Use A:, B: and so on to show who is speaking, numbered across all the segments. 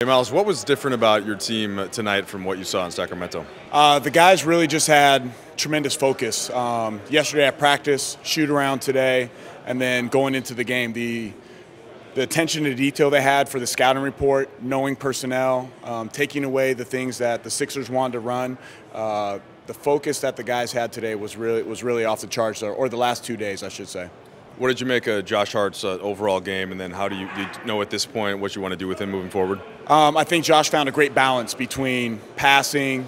A: Hey Miles, what was different about your team tonight from what you saw in Sacramento?
B: The guys really just had tremendous focus. Yesterday at practice, shoot around today, and then going into the game, the attention to detail they had for the scouting report, knowing personnel, taking away the things that the Sixers wanted to run. The focus that the guys had today was really off the charts, or the last 2 days, I should say.
A: What did you make of Josh Hart's overall game, and then how do you know at this point what you want to do with him moving forward?
B: I think Josh found a great balance between passing,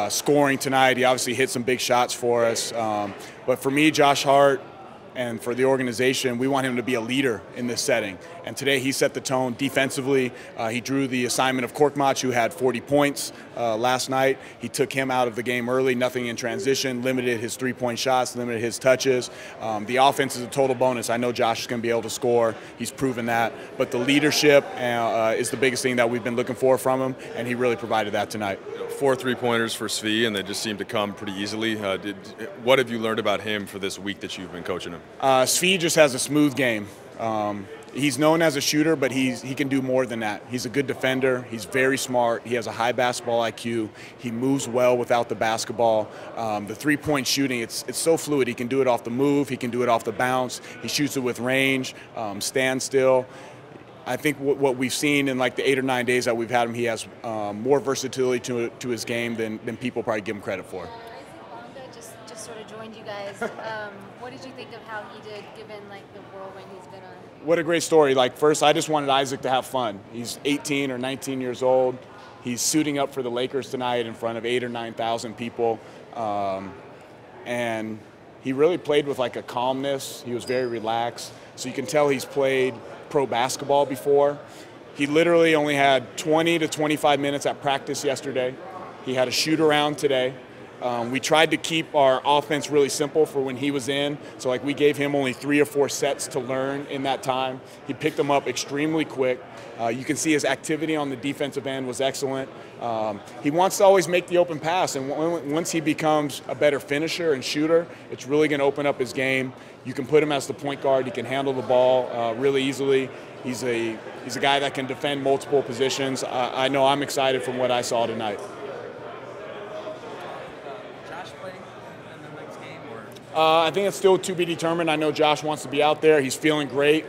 B: scoring tonight. He obviously hit some big shots for us. But for me, Josh Hart, and for the organization, we want him to be a leader in this setting. And today he set the tone defensively. He drew the assignment of Korkmaz, who had 40 points last night. He took him out of the game early, nothing in transition, limited his three-point shots, limited his touches. The offense is a total bonus. I know Josh is going to be able to score. He's proven that. But the leadership is the biggest thing that we've been looking for from him, and he really provided that tonight.
A: 4 3-pointers for Svi, and they just seemed to come pretty easily. What have you learned about him for this week that you've been coaching him?
B: Svi just has a smooth game. He's known as a shooter, but he can do more than that. He's a good defender. He's very smart. He has a high basketball IQ. He moves well without the basketball. The three-point shooting, it's so fluid. He can do it off the move. He can do it off the bounce. He shoots it with range, stand still. I think what we've seen in like the 8 or 9 days that we've had him, he has more versatility to his game than people probably give him credit for.
C: Isaac Okoro just sort of joined you guys. What did you think of how he did, given like the whirlwind he's been on?
B: What a great story. Like, first, I just wanted Isaac to have fun. He's 18 or 19 years old. He's suiting up for the Lakers tonight in front of 8,000 or 9,000 people. And he really played with like a calmness. He was very relaxed. So you can tell he's played pro basketball before. He literally only had 20 to 25 minutes at practice yesterday. He had a shoot around today. We tried to keep our offense really simple for when he was in. So like we gave him only 3 or 4 sets to learn in that time. He picked them up extremely quick. You can see his activity on the defensive end was excellent. He wants to always make the open pass, and once he becomes a better finisher and shooter, it's really going to open up his game. You can put him as the point guard. He can handle the ball really easily. He's a guy that can defend multiple positions. I know I'm excited from what I saw tonight. I think it's still to be determined. I know Josh wants to be out there. He's feeling great.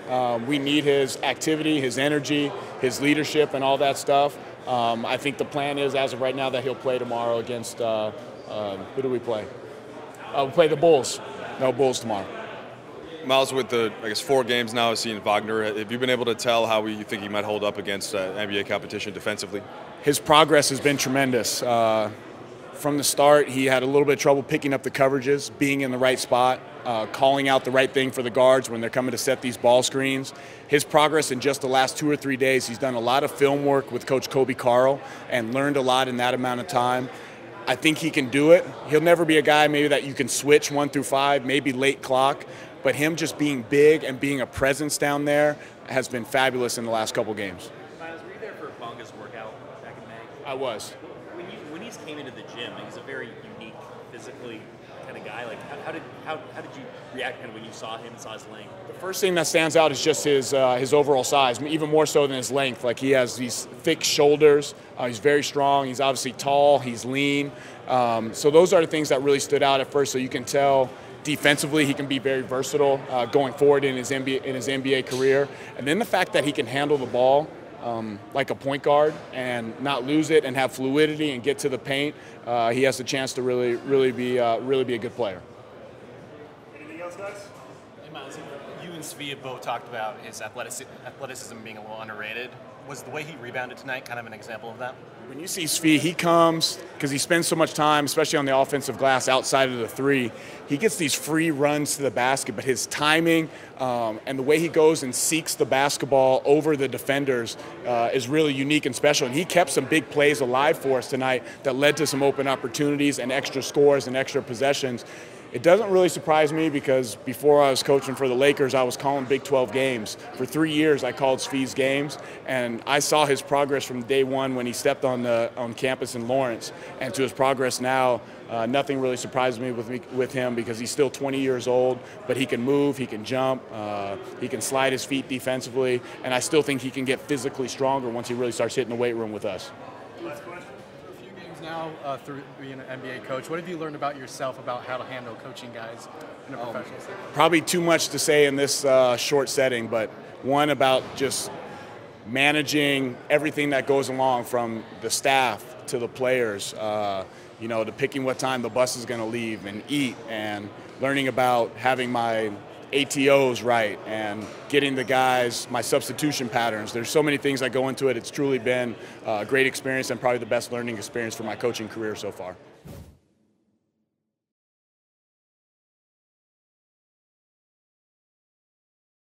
B: We need his activity, his energy, his leadership, and all that stuff. I think the plan is, as of right now, that he'll play tomorrow against who do we play? We'll play the Bulls. No, Bulls tomorrow.
A: Miles, with the, I guess, 4 games now, seeing Wagner, have you been able to tell how you think he might hold up against NBA competition defensively?
B: His progress has been tremendous. From the start, he had a little bit of trouble picking up the coverages, being in the right spot, calling out the right thing for the guards when they're coming to set these ball screens. His progress in just the last 2 or 3 days, he's done a lot of film work with Coach Kobe Carl and learned a lot in that amount of time. I think he can do it. He'll never be a guy maybe that you can switch 1 through 5, maybe late clock, but him just being big and being a presence down there has been fabulous in the last couple games.
D: Miles, were you there for Bonga's workout back in May?
B: I was.
D: When he came into the gym, he's a very unique, physically kind of guy. Like, how did you react kind of when you saw him and saw his length?
B: The first thing that stands out is just his overall size, even more so than his length. Like, he has these thick shoulders. He's very strong. He's obviously tall. He's lean. So those are the things that really stood out at first. So you can tell defensively he can be very versatile going forward in his NBA career. And then the fact that he can handle the ball like a point guard and not lose it and have fluidity and get to the paint, he has the chance to really be a good player.
E: Anything else, guys? Hey, Miles, you and Svi have both talked about his athleticism being a little underrated. Was the way he rebounded tonight kind of an example of that?
B: When you see Svi, he comes, because he spends so much time, especially on the offensive glass outside of the 3, he gets these free runs to the basket, but his timing and the way he goes and seeks the basketball over the defenders is really unique and special. And he kept some big plays alive for us tonight that led to some open opportunities and extra scores and extra possessions. It doesn't really surprise me because before I was coaching for the Lakers, I was calling Big 12 games. For 3 years, I called Svi's games, and I saw his progress from day one when he stepped on campus in Lawrence, and to his progress now. Nothing really surprises me with him because he's still 20 years old, but he can move, he can jump, he can slide his feet defensively, and I still think he can get physically stronger once he really starts hitting the weight room with us.
F: Last question. A few games now through being an NBA coach. What have you learned about yourself about how to handle coaching guys in a professional setting?
B: Probably too much to say in this short setting, but one about just managing everything that goes along from the staff to the players, to picking what time the bus is going to leave and eat, and learning about having my ATOs right and getting the guys my substitution patterns. There's so many things that go into it. It's truly been a great experience and probably the best learning experience for my coaching career so far.